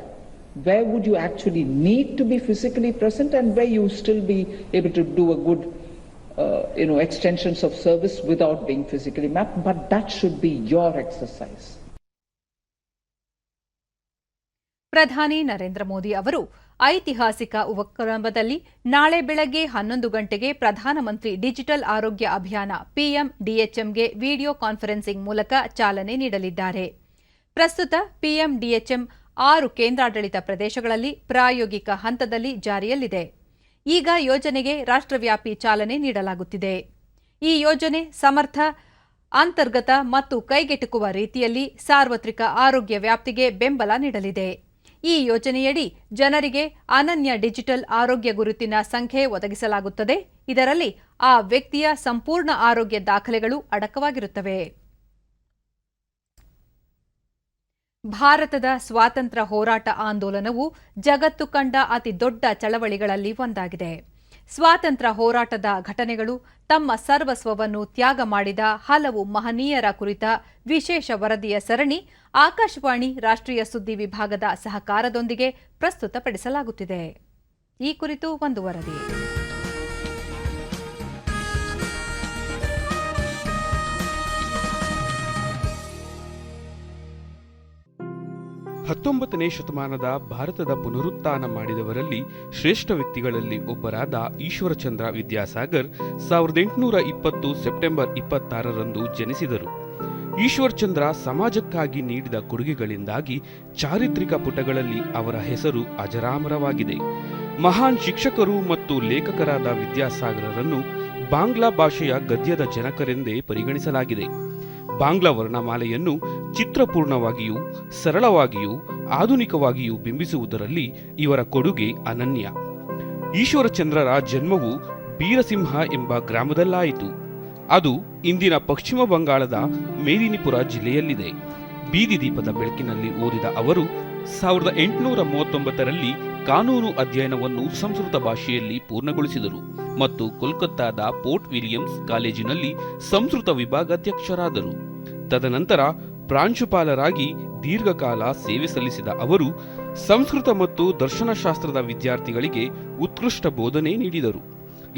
where would you actually need to be physically present and where you still be able to do a good extensions of service without being physically mapped, but that should be your exercise. ಪ್ರಧಾನಿ ನರೇಂದ್ರ ಮೋದಿ ಅವರು ಐತಿಹಾಸಿಕ ಉಪಕ್ರಮದಲ್ಲಿ ನಾಳೆ ಬೆಳಗ್ಗೆ 11 ಗಂಟೆಗೆ ಪ್ರಧಾನಮಂತ್ರಿ digital ಆರೋಗ್ಯ ಅಭಿಯಾನ ಪಿಎಂಡಿಎಚ್ಎಂಗೆ video conferencing ಮೂಲಕ ಚಾಲನೆ ನೀಡಲಿದ್ದಾರೆ. ಪ್ರಸ್ತುತ ಪಿಎಂಡಿಎಚ್ಎಂ 6 ಕೇಂದ್ರಾಡಳಿತ ಪ್ರದೇಶಗಳಲ್ಲಿ ಪ್ರಾಯೋಗಿಕ ಹಂತದಲ್ಲಿ ಜಾರಿಯಲ್ಲಿದೆ. ಈಗ ಯೋಜನೆಗೆ ರಾಷ್ಟ್ರವ್ಯಾಪಿ ಚಾಲನೆ ನೀಡಲಾಗುತ್ತಿದೆ. ಈ ಯೋಜನೆ ಸಮರ್ಥ, ಅಂತರ್ಗತ ಮತ್ತು ಕೈಗೆಟುಕುವ ರೀತಿಯಲ್ಲಿ ಸಾರ್ವತ್ರಿಕ ಆರೋಗ್ಯ ವ್ಯಾಪ್ತಿಗೆ ಬೆಂಬಲ ನೀಡಲಿದೆ. ಈ ಯೋಜನೆಯಡಿ ಜನರಿಗೆ ಅನನ್ಯ ಡಿಜಿಟಲ್ ಆರೋಗ್ಯ ಗುರುತಿನ ಸಂಖ್ಯೆ ಒದಗಿಸಲಾಗುತ್ತದೆ. ಇದರಲ್ಲಿ ಆ ವ್ಯಕ್ತಿಯ ಸಂಪೂರ್ಣ ಆರೋಗ್ಯ ದಾಖಲೆಗಳು ಅಡಕವಾಗಿರುತ್ತವೆ. ಭಾರತದ ಸ್ವಾತಂತ್ರ್ಯ ಹೋರಾಟ ಆಂದೋಲನವು ಜಗತ್ತು ಕಂಡ ಅತಿ ದೊಡ್ಡ ಚಳವಳಿಗಳಲ್ಲಿ ಒಂದಾಗಿದೆ. ಸ್ವಾತಂತ್ರ್ಯ ಹೋರಾಟದ ಘಟನೆಗಳು, ತಮ್ಮ ಸರ್ವಸ್ವವನ್ನು ತ್ಯಾಗ ಮಾಡಿದ ಹಲವು ಮಹನೀಯರ ಕುರಿತ ವಿಶೇಷ ವರದಿಯ ಸರಣಿ ಆಕಾಶವಾಣಿ ರಾಷ್ಟ್ರೀಯ ಸುದ್ದಿ ವಿಭಾಗದ ಸಹಕಾರದೊಂದಿಗೆ ಪ್ರಸ್ತುತಪಡಿಸಲಾಗುತ್ತಿದೆ. ಈ ಕುರಿತು ಒಂದು ವರದಿ. 19ನೇ ಶತಮಾನದ ಭಾರತದ ಪುನರುತ್ಥಾನ ಮಾಡಿದವರಲ್ಲಿ ಶ್ರೇಷ್ಠ ವ್ಯಕ್ತಿಗಳಲ್ಲಿ ಒಬ್ಬರಾದ ಈಶ್ವರಚಂದ್ರ ವಿದ್ಯಾಸಾಗರ್ 1820 ಸೆಪ್ಟೆಂಬರ್ 26ರಂದು ಜನಿಸಿದರು. ಈಶ್ವರಚಂದ್ರ ಸಮಾಜಕ್ಕಾಗಿ ನೀಡಿದ ಕೊಡುಗೆಗಳಿಂದಾಗಿ ಚಾರಿತ್ರಿಕ ಪುಟಗಳಲ್ಲಿ ಅವರ ಹೆಸರು ಅಜರಾಮರವಾಗಿದೆ. ಮಹಾನ್ ಶಿಕ್ಷಕರು ಮತ್ತು ಲೇಖಕರಾದ ವಿದ್ಯಾಸಾಗರರನ್ನು ಬಾಂಗ್ಲಾ ಭಾಷೆಯ ಗದ್ಯದ ಜನಕರೆಂದೇ ಪರಿಗಣಿಸಲಾಗಿದೆ. ಬಾಂಗ್ಲಾ ವರ್ಣಮಾಲೆಯನ್ನು ಚಿತ್ರಪೂರ್ಣವಾಗಿಯೂ ಸರಳವಾಗಿಯೂ ಆಧುನಿಕವಾಗಿಯೂ ಬಿಂಬಿಸುವುದರಲ್ಲಿ ಇವರ ಕೊಡುಗೆ ಅನನ್ಯ. ಈಶ್ವರಚಂದ್ರರ ಜನ್ಮವು ಬೀರಸಿಂಹ ಎಂಬ ಗ್ರಾಮದಲ್ಲಾಯಿತು. ಅದು ಇಂದಿನ ಪಶ್ಚಿಮ ಬಂಗಾಳದ ಮೇದಿನಿಪುರ ಜಿಲ್ಲೆಯಲ್ಲಿದೆ. ಬೀದಿ ದೀಪದ ಬೆಳಕಿನಲ್ಲಿ ಓದಿದ ಅವರು 1839ರಲ್ಲಿ ಕಾನೂನು ಅಧ್ಯಯನವನ್ನು ಸಂಸ್ಕೃತ ಭಾಷೆಯಲ್ಲಿ ಪೂರ್ಣಗೊಳಿಸಿದರು ಮತ್ತು ಕೋಲ್ಕತ್ತಾದ ಪೋರ್ಟ್ ವಿಲಿಯಮ್ಸ್ ಕಾಲೇಜಿನಲ್ಲಿ ಸಂಸ್ಕೃತ ವಿಭಾಗಾಧ್ಯಕ್ಷರಾದರು. ತದನಂತರ ಪ್ರಾಂಶುಪಾಲರಾಗಿ ದೀರ್ಘಕಾಲ ಸೇವೆ ಸಲ್ಲಿಸಿದ ಅವರು ಸಂಸ್ಕೃತ ಮತ್ತು ದರ್ಶನಶಾಸ್ತ್ರದ ವಿದ್ಯಾರ್ಥಿಗಳಿಗೆ ಉತ್ಕೃಷ್ಟ ಬೋಧನೆ ನೀಡಿದರು.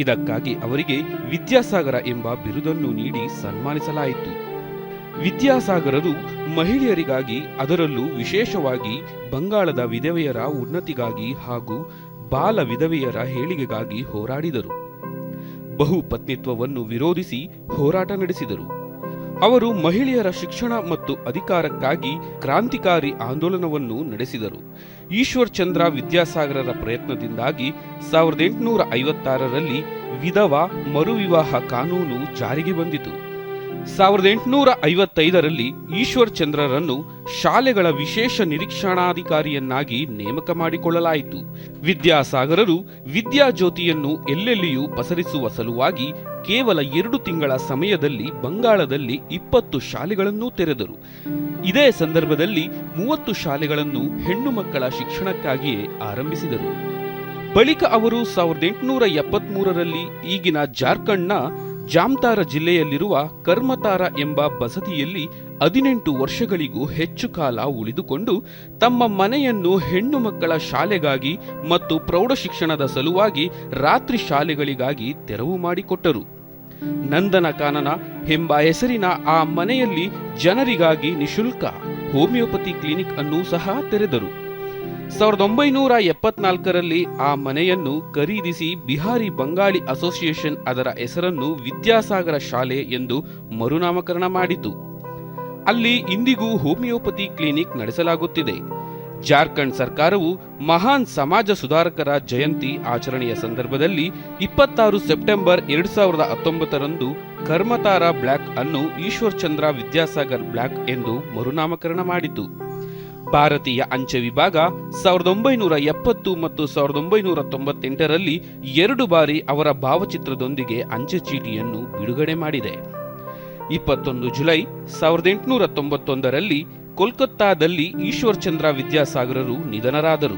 ಇದಕ್ಕಾಗಿ ಅವರಿಗೆ ವಿದ್ಯಾಸಾಗರ ಎಂಬ ಬಿರುದನ್ನು ನೀಡಿ ಸನ್ಮಾನಿಸಲಾಯಿತು. ವಿದ್ಯಾಸಾಗರರು ಮಹಿಳೆಯರಿಗಾಗಿ, ಅದರಲ್ಲೂ ವಿಶೇಷವಾಗಿ ಬಂಗಾಳದ ವಿಧವೆಯರ ಉನ್ನತಿಗಾಗಿ ಹಾಗೂ ಬಾಲ ವಿಧವೆಯರ ಏಳಿಗೆಗಾಗಿ ಹೋರಾಡಿದರು. ಬಹುಪತ್ನಿತ್ವವನ್ನು ವಿರೋಧಿಸಿ ಹೋರಾಟ ನಡೆಸಿದರು. ಅವರು ಮಹಿಳೆಯರ ಶಿಕ್ಷಣ ಮತ್ತು ಅಧಿಕಾರಕ್ಕಾಗಿ ಕ್ರಾಂತಿಕಾರಿ ಆಂದೋಲನವನ್ನು ನಡೆಸಿದರು. ಈಶ್ವರಚಂದ್ರ ವಿದ್ಯಾಸಾಗರರ ಪ್ರಯತ್ನದಿಂದಾಗಿ 1856ರಲ್ಲಿ ವಿಧವಾ ಮರುವಿವಾಹ ಕಾನೂನು ಜಾರಿಗೆ ಬಂದಿತು. 1855ರಲ್ಲಿ ಈಶ್ವರಚಂದ್ರರನ್ನು ಶಾಲೆಗಳ ವಿಶೇಷ ನಿರೀಕ್ಷಣಾಧಿಕಾರಿಯನ್ನಾಗಿ ನೇಮಕ ಮಾಡಿಕೊಳ್ಳಲಾಯಿತು. ವಿದ್ಯಾಸಾಗರರು ವಿದ್ಯಾಜ್ಯೋತಿಯನ್ನು ಎಲ್ಲೆಲ್ಲಿಯೂ ಪಸರಿಸುವ ಸಲುವಾಗಿ ಕೇವಲ 2 ತಿಂಗಳ ಸಮಯದಲ್ಲಿ ಬಂಗಾಳದಲ್ಲಿ 20 ಶಾಲೆಗಳನ್ನು ತೆರೆದರು. ಇದೇ ಸಂದರ್ಭದಲ್ಲಿ 30 ಶಾಲೆಗಳನ್ನು ಹೆಣ್ಣು ಮಕ್ಕಳ ಶಿಕ್ಷಣಕ್ಕಾಗಿಯೇ ಆರಂಭಿಸಿದರು. ಬಳಿಕ ಅವರು 1873ರಲ್ಲಿ ಈಗಿನ ಜಾರ್ಖಂಡ್ನ ಜಾಮ್ತಾರ ಜಿಲ್ಲೆಯಲ್ಲಿರುವ ಕರ್ಮತಾರ ಎಂಬ ಬಸದಿಯಲ್ಲಿ 18 ವರ್ಷಗಳಿಗೂ ಹೆಚ್ಚು ಕಾಲ ಉಳಿದುಕೊಂಡು ತಮ್ಮ ಮನೆಯನ್ನು ಹೆಣ್ಣು ಮಕ್ಕಳ ಶಾಲೆಗಾಗಿ ಮತ್ತು ಪ್ರೌಢಶಿಕ್ಷಣದ ಸಲುವಾಗಿ ರಾತ್ರಿ ಶಾಲೆಗಳಿಗಾಗಿ ತೆರವು ಮಾಡಿಕೊಟ್ಟರು. ನಂದನಕಾನನ ಎಂಬ ಹೆಸರಿನ ಆ ಮನೆಯಲ್ಲಿ ಜನರಿಗಾಗಿ ನಿಶುಲ್ಕ ಹೋಮಿಯೋಪತಿ ಕ್ಲಿನಿಕ್ ಅನ್ನು ಸಹ ತೆರೆದರು. 1974ರಲ್ಲಿ ಆ ಮನೆಯನ್ನು ಖರೀದಿಸಿ ಬಿಹಾರಿ ಬಂಗಾಳಿ ಅಸೋಸಿಯೇಷನ್ ಅದರ ಹೆಸರನ್ನು ವಿದ್ಯಾಸಾಗರ ಶಾಲೆ ಎಂದು ಮರುನಾಮಕರಣ ಮಾಡಿತು. ಅಲ್ಲಿ ಇಂದಿಗೂ ಹೋಮಿಯೋಪತಿ ಕ್ಲಿನಿಕ್ ನಡೆಸಲಾಗುತ್ತಿದೆ. ಜಾರ್ಖಂಡ್ ಸರ್ಕಾರವು ಮಹಾನ್ ಸಮಾಜ ಸುಧಾರಕರ ಜಯಂತಿ ಆಚರಣೆಯ ಸಂದರ್ಭದಲ್ಲಿ 26 ಸೆಪ್ಟೆಂಬರ್ 2019ರಂದು ಕರ್ಮತಾರ ಬ್ಲಾಕ್ ಅನ್ನು ಈಶ್ವರ್ ಚಂದ್ರ ವಿದ್ಯಾಸಾಗರ್ ಬ್ಲಾಕ್ ಎಂದು ಮರುನಾಮಕರಣ ಮಾಡಿತು. ಭಾರತೀಯ ಅಂಚೆ ವಿಭಾಗ 1970 ಮತ್ತು 1998ರಲ್ಲಿ 2 ಬಾರಿ ಅವರ ಭಾವಚಿತ್ರದೊಂದಿಗೆ ಅಂಚೆ ಚೀಟಿಯನ್ನು ಬಿಡುಗಡೆ ಮಾಡಿದೆ. 21 ಜುಲೈ 1891ರಲ್ಲಿ ಕೋಲ್ಕತ್ತಾದಲ್ಲಿ ಈಶ್ವರ್ ಚಂದ್ರ ವಿದ್ಯಾಸಾಗರರು ನಿಧನರಾದರು.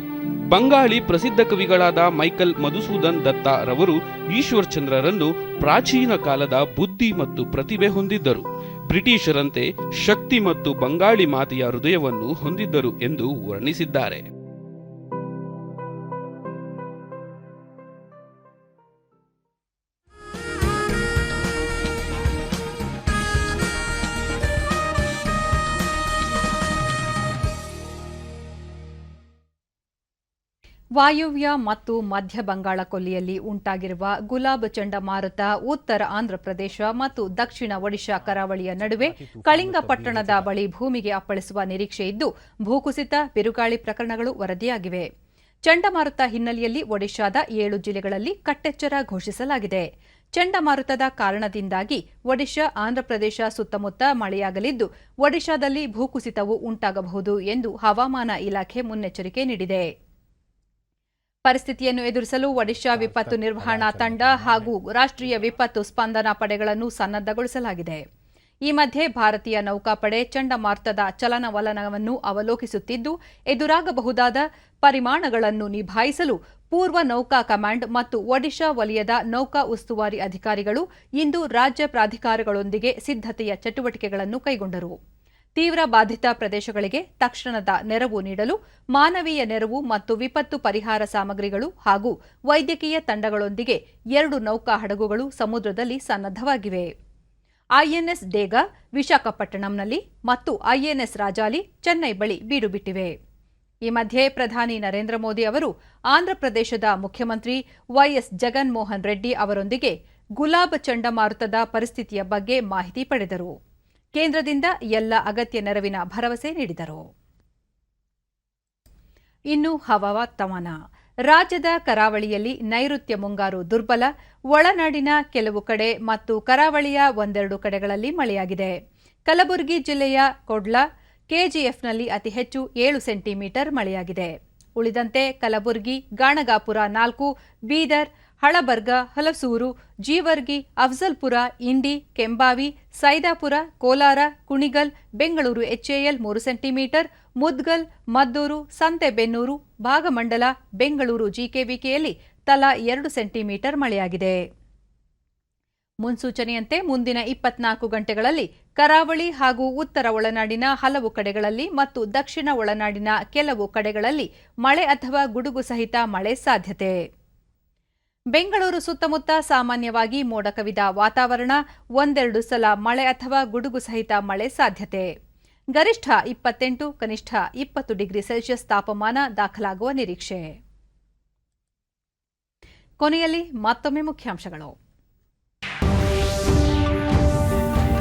ಬಂಗಾಳಿ ಪ್ರಸಿದ್ಧ ಕವಿಗಳಾದ ಮೈಕಲ್ ಮಧುಸೂದನ್ ದತ್ತ ರವರು ಈಶ್ವರ್ ಚಂದ್ರರನ್ನು ಪ್ರಾಚೀನ ಕಾಲದ ಬುದ್ಧಿ ಮತ್ತು ಪ್ರತಿಭೆ ಹೊಂದಿದ್ದರು. ಬ್ರಿಟಿಷರಂತೆ ಶಕ್ತಿ ಮತ್ತು ಬಂಗಾಳಿ ಮಾತೆಯ ಹೃದಯವನ್ನು ಹೊಂದಿದ್ದರು ಎಂದು ವರ್ಣಿಸಿದ್ದಾರೆ. ವಾಯುವ್ಯ ಮತ್ತು ಮಧ್ಯ ಬಂಗಾಳ ಕೊಲ್ಲಿಯಲ್ಲಿ ಉಂಟಾಗಿರುವ ಗುಲಾಬ್ ಚಂಡಮಾರುತ ಉತ್ತರ ಆಂಧ್ರಪ್ರದೇಶ ಮತ್ತು ದಕ್ಷಿಣ ಒಡಿಶಾ ಕರಾವಳಿಯ ನಡುವೆ ಕಳಿಂಗ ಪಟ್ಟಣದ ಬಳಿ ಭೂಮಿಗೆ ಅಪ್ಪಳಿಸುವ ನಿರೀಕ್ಷೆ ಇದ್ದು ಭೂಕುಸಿತ, ಬಿರುಗಾಳಿ ಪ್ರಕರಣಗಳು ವರದಿಯಾಗಿವೆ. ಚಂಡಮಾರುತ ಹಿನ್ನೆಲೆಯಲ್ಲಿ ಒಡಿಶಾದ 7 ಜಿಲ್ಲೆಗಳಲ್ಲಿ ಕಟ್ಟೆಚ್ಚರ ಘೋಷಿಸಲಾಗಿದೆ. ಚಂಡಮಾರುತದ ಕಾರಣದಿಂದಾಗಿ ಒಡಿಶಾ, ಆಂಧ್ರಪ್ರದೇಶ ಸುತ್ತಮುತ್ತ ಮಳೆಯಾಗಲಿದ್ದು ಒಡಿಶಾದಲ್ಲಿ ಭೂಕುಸಿತವು ಉಂಟಾಗಬಹುದು ಎಂದು ಹವಾಮಾನ ಇಲಾಖೆ ಮುನ್ನೆಚ್ಚರಿಕೆ ನೀಡಿದೆ. ಪರಿಸ್ಥಿತಿಯನ್ನು ಎದುರಿಸಲು ಒಡಿಶಾ ವಿಪತ್ತು ನಿರ್ವಹಣಾ ತಂಡ ಹಾಗೂ ರಾಷ್ಟ್ರೀಯ ವಿಪತ್ತು ಸ್ಪಂದನಾ ಪಡೆಗಳನ್ನು ಸನ್ನದ್ಧಗೊಳಿಸಲಾಗಿದೆ. ಈ ಮಧ್ಯೆ ಭಾರತೀಯ ನೌಕಾಪಡೆ ಚಂಡಮಾರುತದ ಚಲನವಲನವನ್ನು ಅವಲೋಕಿಸುತ್ತಿದ್ದು ಎದುರಾಗಬಹುದಾದ ಪರಿಮಾಣಗಳನ್ನು ನಿಭಾಯಿಸಲು ಪೂರ್ವ ನೌಕಾ ಕಮಾಂಡ್ ಮತ್ತು ಒಡಿಶಾ ವಲಯದ ನೌಕಾ ಉಸ್ತುವಾರಿ ಅಧಿಕಾರಿಗಳು ಇಂದು ರಾಜ್ಯ ಪ್ರಾಧಿಕಾರಗಳೊಂದಿಗೆ ಸಿದ್ಧತೆಯ ಚಟುವಟಿಕೆಗಳನ್ನು ಕೈಗೊಂಡರು. ತೀವ್ರ ಬಾಧಿತ ಪ್ರದೇಶಗಳಿಗೆ ತಕ್ಷಣದ ನೆರವು ನೀಡಲು ಮಾನವೀಯ ನೆರವು ಮತ್ತು ವಿಪತ್ತು ಪರಿಹಾರ ಸಾಮಗ್ರಿಗಳು ಹಾಗೂ ವೈದ್ಯಕೀಯ ತಂಡಗಳೊಂದಿಗೆ 2 ನೌಕಾ ಹಡಗುಗಳು ಸಮುದ್ರದಲ್ಲಿ ಸನ್ನದ್ಧವಾಗಿವೆ. ಐಎನ್ಎಸ್ ಡೇಗಾ ವಿಶಾಖಪಟ್ಟಣಂನಲ್ಲಿ ಮತ್ತು ಐಎನ್ಎಸ್ ರಾಜಾಲಿ ಚೆನ್ನೈ ಬಳಿ ಬೀಡುಬಿಟ್ಟಿವೆ. ಈ ಮಧ್ಯೆ ಪ್ರಧಾನಿ ನರೇಂದ್ರ ಮೋದಿ ಅವರು ಆಂಧ್ರಪ್ರದೇಶದ ಮುಖ್ಯಮಂತ್ರಿ ವೈಎಸ್ ಜಗನ್ಮೋಹನ್ ರೆಡ್ಡಿ ಅವರೊಂದಿಗೆ ಗುಲಾಬ್ ಚಂಡಮಾರುತದ ಪರಿಸ್ಥಿತಿಯ ಬಗ್ಗೆ ಮಾಹಿತಿ ಪಡೆದರು. ಕೇಂದ್ರದಿಂದ ಎಲ್ಲ ಅಗತ್ಯ ನೆರವಿನ ಭರವಸೆ ನೀಡಿದರು. ಇನ್ನು ಹವಾಮಾನ. ರಾಜ್ಯದ ಕರಾವಳಿಯಲ್ಲಿ ನೈಋತ್ಯ ಮುಂಗಾರು ದುರ್ಬಲ, ಒಳನಾಡಿನ ಕೆಲವು ಕಡೆ ಮತ್ತು ಕರಾವಳಿಯ 1-2 ಕಡೆಗಳಲ್ಲಿ ಮಳೆಯಾಗಿದೆ. ಕಲಬುರಗಿ ಜಿಲ್ಲೆಯ ಕೊಡ್ಲಾ, ಕೆಜಿಎಫ್ನಲ್ಲಿ ಅತಿ ಹೆಚ್ಚು 7 ಸೆಂಟಿಮೀಟರ್ ಮಳೆಯಾಗಿದೆ. ಉಳಿದಂತೆ ಕಲಬುರಗಿ, ಗಾಣಗಾಪುರ 4, ಬೀದರ್, ಹಳಬರ್ಗ, ಹಲಸೂರು, ಜೀವರ್ಗಿ, ಅಫ್ಜಲ್ಪುರ, ಇಂಡಿ, ಕೆಂಬಾವಿ, ಸೈದಾಪುರ, ಕೋಲಾರ, ಕುಣಿಗಲ್, ಬೆಂಗಳೂರು ಎಚ್ಎಎಲ್ 3 ಸೆಂಟಿಮೀಟರ್, ಮುದ್ಗಲ್, ಮದ್ದೂರು, ಸಂತೆಬೆನ್ನೂರು, ಭಾಗಮಂಡಲ, ಬೆಂಗಳೂರು ಜಿಕೆವಿಕೆಯಲ್ಲಿ ತಲಾ 2 ಸೆಂಟಿಮೀಟರ್ ಮಳೆಯಾಗಿದೆ. ಮುನ್ಸೂಚನೆಯಂತೆ ಮುಂದಿನ 24 ಗಂಟೆಗಳಲ್ಲಿ ಕರಾವಳಿ ಹಾಗೂ ಉತ್ತರ ಒಳನಾಡಿನ ಹಲವು ಕಡೆಗಳಲ್ಲಿ ಮತ್ತು ದಕ್ಷಿಣ ಒಳನಾಡಿನ ಕೆಲವು ಕಡೆಗಳಲ್ಲಿ ಮಳೆ ಅಥವಾ ಗುಡುಗು ಸಹಿತ ಮಳೆ ಸಾಧ್ಯತೆ. ಬೆಂಗಳೂರು ಸುತ್ತಮುತ್ತ ಸಾಮಾನ್ಯವಾಗಿ ಮೋಡ ಕವಿದ ವಾತಾವರಣ, 1-2 ಸಲ ಮಳೆ ಅಥವಾ ಗುಡುಗು ಸಹಿತ ಮಳೆ ಸಾಧ್ಯತೆ. ಗರಿಷ್ಠ 28, ಕನಿಷ್ಠ 20 ಡಿಗ್ರಿ ಸೆಲ್ಸಿಯಸ್ ತಾಪಮಾನ ದಾಖಲಾಗುವ ನಿರೀಕ್ಷೆ. ಕೊನೆಯಲ್ಲಿ ಮತ್ತೊಮ್ಮೆ ಮುಖ್ಯಾಂಶಗಳು.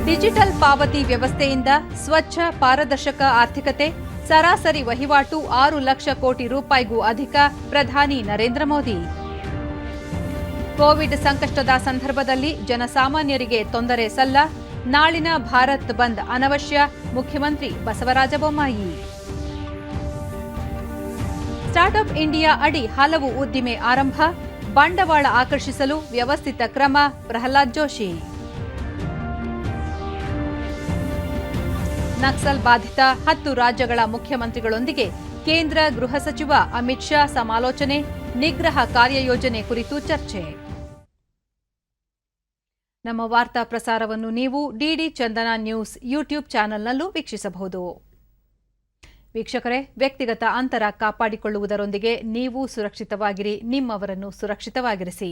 ಡಿಜಿಟಲ್ ಪಾವತಿ ವ್ಯವಸ್ಥೆಯಿಂದ ಸ್ವಚ್ಛ, ಪಾರದರ್ಶಕ ಆರ್ಥಿಕತೆ, ಸರಾಸರಿ ವಹಿವಾಟು 6 ಲಕ್ಷ ಕೋಟಿ ರೂಪಾಯಿಗೂ ಅಧಿಕ, ಪ್ರಧಾನಿ ನರೇಂದ್ರ ಮೋದಿ. ಕೋವಿಡ್ ಸಂಕಷ್ಟದ ಸಂದರ್ಭದಲ್ಲಿ ಜನಸಾಮಾನ್ಯರಿಗೆ ತೊಂದರೆ ಸಲ್ಲ, ನಾಳಿನ ಭಾರತ್ ಬಂದ್ ಅನವಶ್ಯ, ಮುಖ್ಯಮಂತ್ರಿ ಬಸವರಾಜ ಬೊಮ್ಮಾಯಿ. ಸ್ಟಾರ್ಟ್ಅಪ್ ಇಂಡಿಯಾ ಅಡಿ ಹಲವು ಉದ್ದಿಮೆ ಆರಂಭ, ಬಂಡವಾಳ ಆಕರ್ಷಿಸಲು ವ್ಯವಸ್ಥಿತ ಕ್ರಮ, ಪ್ರಹ್ಲಾದ್ ಜೋಶಿ. ನಕ್ಸಲ್ ಬಾಧಿತ 10 ರಾಜ್ಯಗಳ ಮುಖ್ಯಮಂತ್ರಿಗಳೊಂದಿಗೆ ಕೇಂದ್ರ ಗೃಹ ಸಚಿವ ಅಮಿತ್ ಶಾ ಸಮಾಲೋಚನೆ, ನಿಗ್ರಹ ಕಾರ್ಯಯೋಜನೆ ಕುರಿತು ಚರ್ಚೆ. ನಮ್ಮ ವಾರ್ತಾ ಪ್ರಸಾರವನ್ನು ನೀವು ಡಿಡಿ ಚಂದನ ನ್ಯೂಸ್ ಯೂಟ್ಯೂಬ್ ಚಾನೆಲ್ನಲ್ಲೂ ವೀಕ್ಷಿಸಬಹುದು. ವೀಕ್ಷಕರೇ, ವ್ಯಕ್ತಿಗತ ಅಂತರ ಕಾಪಾಡಿಕೊಳ್ಳುವುದರೊಂದಿಗೆ ನೀವು ಸುರಕ್ಷಿತವಾಗಿರಿ, ನಿಮ್ಮವರನ್ನು ಸುರಕ್ಷಿತವಾಗಿರಿಸಿ.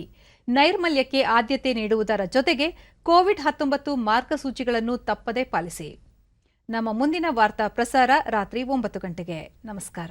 ನೈರ್ಮಲ್ಯಕ್ಕೆ ಆದ್ಯತೆ ನೀಡುವುದರ ಜೊತೆಗೆ ಕೋವಿಡ್-19 ಮಾರ್ಗಸೂಚಿಗಳನ್ನು ತಪ್ಪದೇ ಪಾಲಿಸಿ. ನಮ್ಮ ಮುಂದಿನ ವಾರ್ತಾ ಪ್ರಸಾರ ರಾತ್ರಿ 9 ಗಂಟೆಗೆ. ನಮಸ್ಕಾರ.